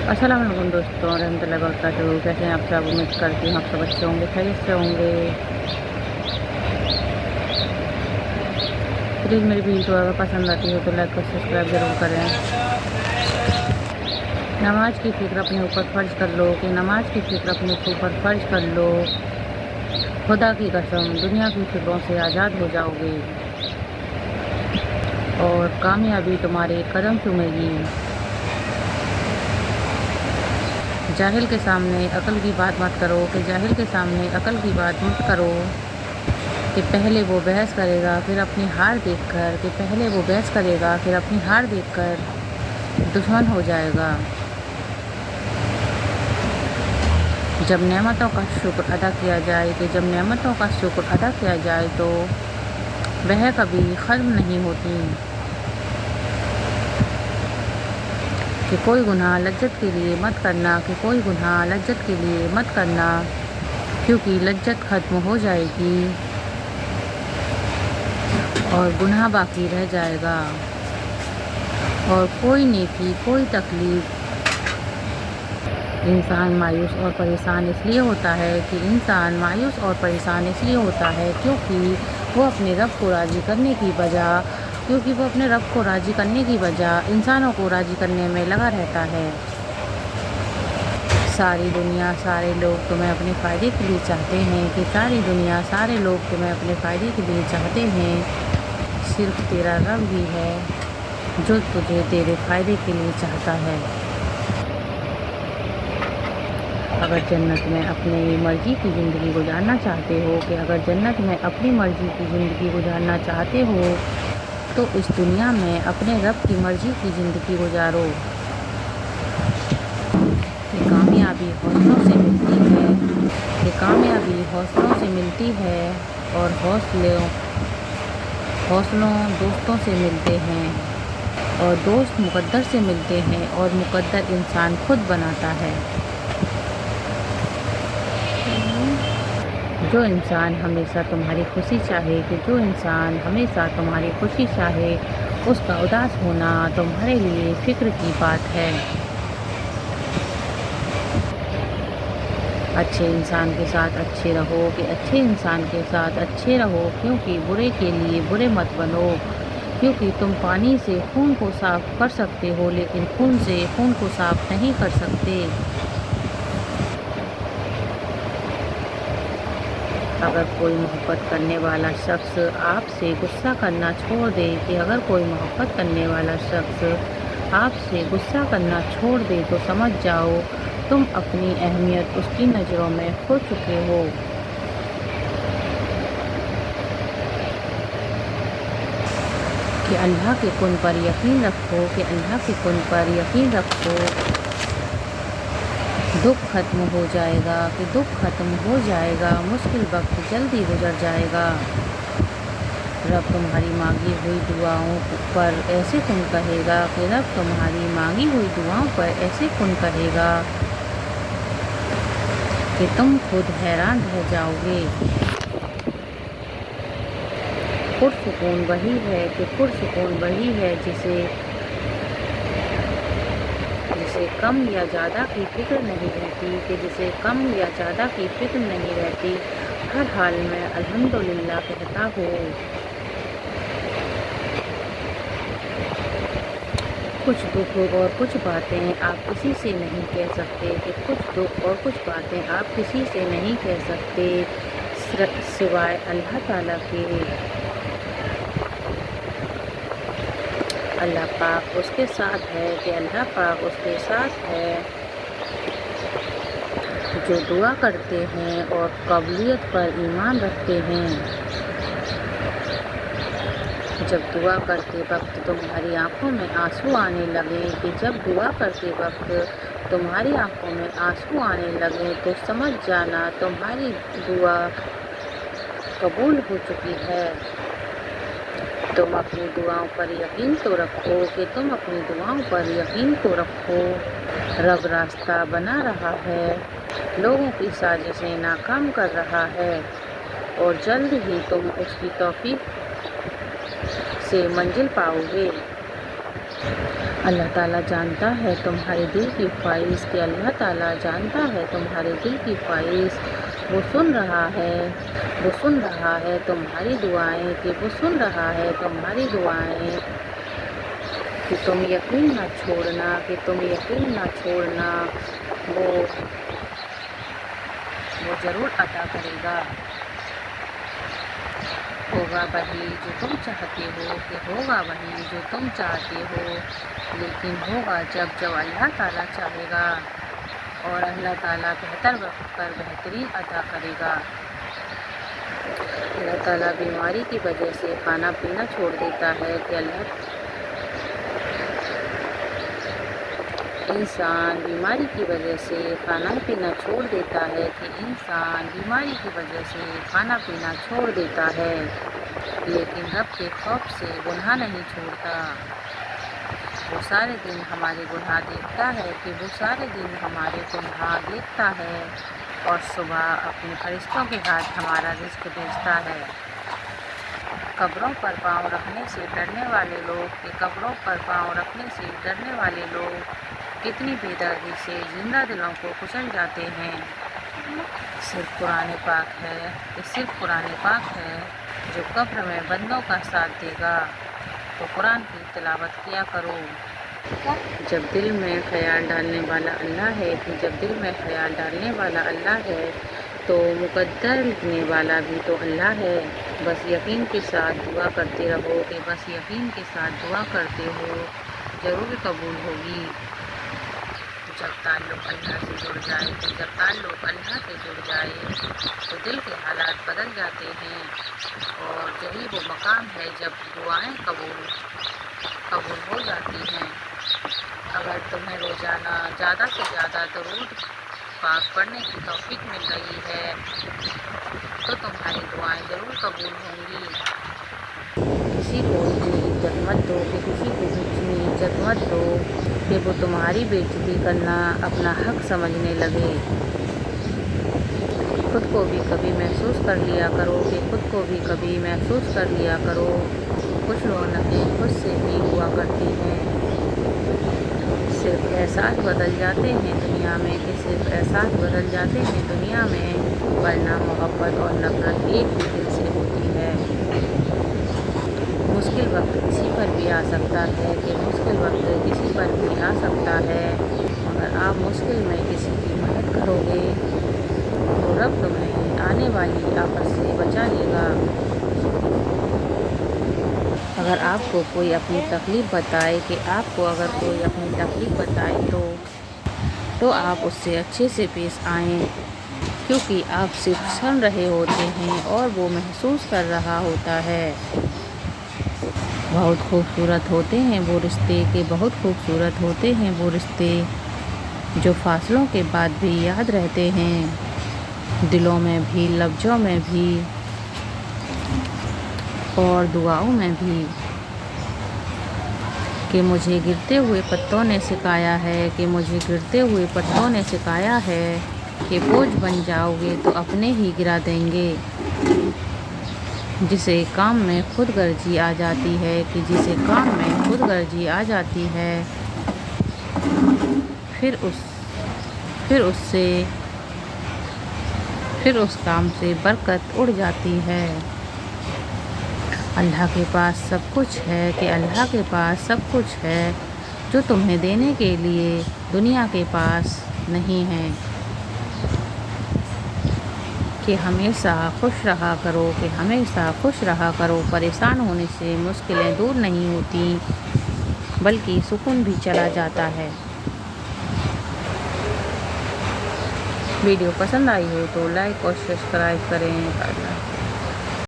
अस्सलाम वालेकुम दोस्तों रहमतुल्लाहि व बरकातहू। कैसे हैं आप सब? उम्मीद करती हूँ आप सब अच्छे होंगे, खैरियत से होंगे। प्लीज़ मेरी वीडियो अगर पसंद आती है तो लाइक और सब्सक्राइब ज़रूर करें। नमाज की फ़िक्र अपने ऊपर फ़र्ज कर लो कि नमाज की फ़िक्र अपने ऊपर फ़र्ज कर लो। खुदा की कसम दुनिया की फ़िक्रों से आज़ाद हो जाओगे और कामयाबी तुम्हारे कदम चूमेगी। जाहिल के सामने अकल की बात मत करो कि जाहिल के सामने अकल की बात मत करो कि पहले वो बहस करेगा फिर अपनी हार देखकर कि पहले वो बहस करेगा फिर अपनी हार देखकर दुश्मन हो जाएगा। जब नेमतों का शुक्र अदा किया जाए कि जब नेमतों का शुक्र अदा किया जाए तो वह कभी ख़त्म नहीं होती कि कोई गुनाह लज्जत के लिए मत करना कि कोई गुनाह लज्जत के लिए मत करना, क्योंकि लज्जत ख़त्म हो जाएगी और गुनाह बाकी रह जाएगा। और कोई नेकी कोई तकलीफ़ इंसान मायूस और परेशान इसलिए होता है कि इंसान मायूस और परेशान इसलिए होता है क्योंकि वो अपने रब को राज़ी करने की बजाय इंसानों को राज़ी करने में लगा रहता है। सारी दुनिया सारे लोग तुम्हें अपने फ़ायदे के लिए चाहते हैं कि सारी दुनिया सारे लोग तुम्हें अपने फ़ायदे के लिए चाहते हैं। सिर्फ तेरा रब ही है जो तुझे तेरे फ़ायदे के लिए चाहता है। अगर जन्नत में अपनी मर्ज़ी की ज़िंदगी गुजारना चाहते हो कि अगर जन्नत में अपनी मर्ज़ी की ज़िंदगी गुजारना चाहते हो तो इस दुनिया में अपने रब की मर्ज़ी की ज़िंदगी गुजारो। कि कामयाबी हौसलों से मिलती है कि कामयाबी हौसलों से मिलती है और हौसलों दोस्तों से मिलते हैं और दोस्त मुक़द्दर से मिलते हैं और मुक़द्दर इंसान खुद बनाता है। जो इंसान हमेशा तुम्हारी खुशी चाहे कि जो इंसान हमेशा तुम्हारी खुशी चाहे उसका उदास होना तुम्हारे लिए फ़िक्र की बात है। अच्छे इंसान के साथ अच्छे रहो कि अच्छे इंसान के साथ अच्छे रहो, क्योंकि बुरे के लिए बुरे मत बनो, क्योंकि तुम पानी से खून को साफ़ कर सकते हो लेकिन खून से खून को साफ़ नहीं कर सकते। अगर कोई मोहब्बत करने वाला शख्स आपसे गुस्सा करना छोड़ दे कि अगर कोई मोहब्बत करने वाला शख्स आपसे गुस्सा करना छोड़ दे तो समझ जाओ तुम अपनी अहमियत उसकी नज़रों में खो चुके हो। कि अल्लाह के कुन पर यकीन रखो कि अल्लाह के कुन पर यकीन रखो, दुख ख़त्म हो जाएगा कि दुख ख़त्म हो जाएगा, मुश्किल वक्त जल्दी गुजर जाएगा। रब तुम्हारी मांगी हुई दुआओं पर ऐसे कुन कहेगा कि रब तुम्हारी मांगी हुई दुआओं पर ऐसे कुन कहेगा कि तुम खुद हैरान रह जाओगे। पुरसुकून वही है कि पुरसुकून वही है जिसे कम या ज़्यादा की फ़िक्र नहीं रहती कि जिसे कम या ज़्यादा की फ़िक्र नहीं रहती, हर हाल में अल्हम्दुलिल्लाह कहता हो। कुछ दुख और कुछ बातें आप किसी से नहीं कह सकते कि कुछ दुख और कुछ बातें आप किसी से नहीं कह सकते सिवाय अल्लाह ताला के। अल्लाह पाक उसके साथ है कि अल्लाह पाक उसके साथ है जो दुआ करते हैं और काबिलियत पर ईमान रखते हैं। जब दुआ करते वक्त तुम्हारी आंखों में आंसू आने लगे कि जब दुआ करते वक्त तुम्हारी आंखों में आंसू आने लगे तो समझ जाना तुम्हारी दुआ कबूल हो चुकी है। तुम अपनी दुआओं पर यकीन तो रखो कि तुम अपनी दुआओं पर यकीन तो रखो। रब रास्ता बना रहा है, लोगों की साजिशें नाकाम कर रहा है और जल्द ही तुम उसकी तौफीक से मंजिल पाओगे। اللہ تعالیٰ جانتا ہے تمہارے دل کی خواہش، کہ اللہ تعالیٰ جانتا ہے تمہارے دل کی خواہش، وہ سن رہا ہے تمہاری دعائیں، کہ وہ سن رہا ہے تمہاری دعائیں، کہ تم یقین نہ چھوڑنا، وہ ضرور عطا کرے گا۔ ہوگا وہی جو تم چاہتے ہو، کہ ہوگا وہی جو تم چاہتے ہو، لیکن ہوگا جب اللہ تعالیٰ چاہے گا، اور اللہ تعالیٰ بہتر وقت پر بہترین عطا کرے گا۔ اللہ تعالیٰ بیماری کی وجہ سے کھانا پینا چھوڑ دیتا ہے، کہ انسان بیماری کی وجہ سے کھانا پینا چھوڑ دیتا ہے، لیکن رب کے خوف سے گناہ نہیں چھوڑتا۔ وہ سارے دن ہمارے گناہ دیکھتا ہے، اور صبح اپنے فرشتوں کے ہاتھ ہمارا رزق بھیجتا ہے۔ قبروں پر پاؤں رکھنے سے ڈرنے والے لوگ کتنی بے دردی سے زندہ دلوں کو کچل جاتے ہیں۔ صرف قرآن پاک ہے جو قبر میں بندوں کا ساتھ دے گا، تو قرآن کی تلاوت کیا کرو۔ جب دل میں خیال ڈالنے والا اللہ ہے تو مقدر لکھنے والا بھی تو اللہ ہے۔ بس یقین کے ساتھ دعا کرتے رہو، ضرور قبول ہوگی۔ جب تعلق اللہ سے جڑ جائے تو دل کے حالات بدل جاتے ہیں، اور یہی وہ مقام ہے جب دعائیں قبول ہو جاتی ہیں۔ اگر تمہیں روزانہ زیادہ سے زیادہ درود پاک پڑھنے کی توفیق مل رہی ہے تو تمہاری دعائیں ضرور قبول ہوں گی۔ کسی کو اتنی عزت مت دو کہ وہ تمہاری بے عزتی کرنا اپنا حق سمجھنے لگے۔ خود کو بھی کبھی محسوس کر لیا کرو، کچھ رونقیں خود سے بھی ہوا کرتی ہیں، صرف احساس بدل جاتے ہیں دنیا میں، ورنہ محبت اور نفرت ایک ہی دل سے ہوتی ہے۔ مشکل وقت کسی پر بھی آ سکتا ہے، مگر آپ مشکل میں کسی کی مدد کرو گے تو رب تمہیں آنے والی آفت سے بچا لے گا۔ اگر آپ کو کوئی اپنی تکلیف بتائے تو آپ اس سے اچھے سے پیش آئیں، کیونکہ آپ صرف سن رہے ہوتے ہیں اور وہ محسوس کر رہا ہوتا ہے۔ بہت خوبصورت ہوتے ہیں وہ رشتے جو فاصلوں کے بعد بھی یاد رہتے ہیں، دلوں میں بھی، لفظوں میں بھی اور دعاؤں میں بھی، کہ مجھے گرتے ہوئے پتوں نے سکھایا ہے کہ بوجھ بن جاؤ گے تو اپنے ہی گرا دیں گے۔ جسے کام میں خود غرضی آ جاتی ہے، پھر اس کام سے برکت اڑ جاتی ہے۔ اللہ کے پاس سب کچھ ہے جو تمہیں دینے کے لیے دنیا کے پاس نہیں ہے، کہ ہمیشہ خوش رہا کرو۔ پریشان ہونے سے مشکلیں دور نہیں ہوتی، بلکہ سکون بھی چلا جاتا ہے۔ ویڈیو پسند آئی ہو تو لائک اور سبسکرائب کریں۔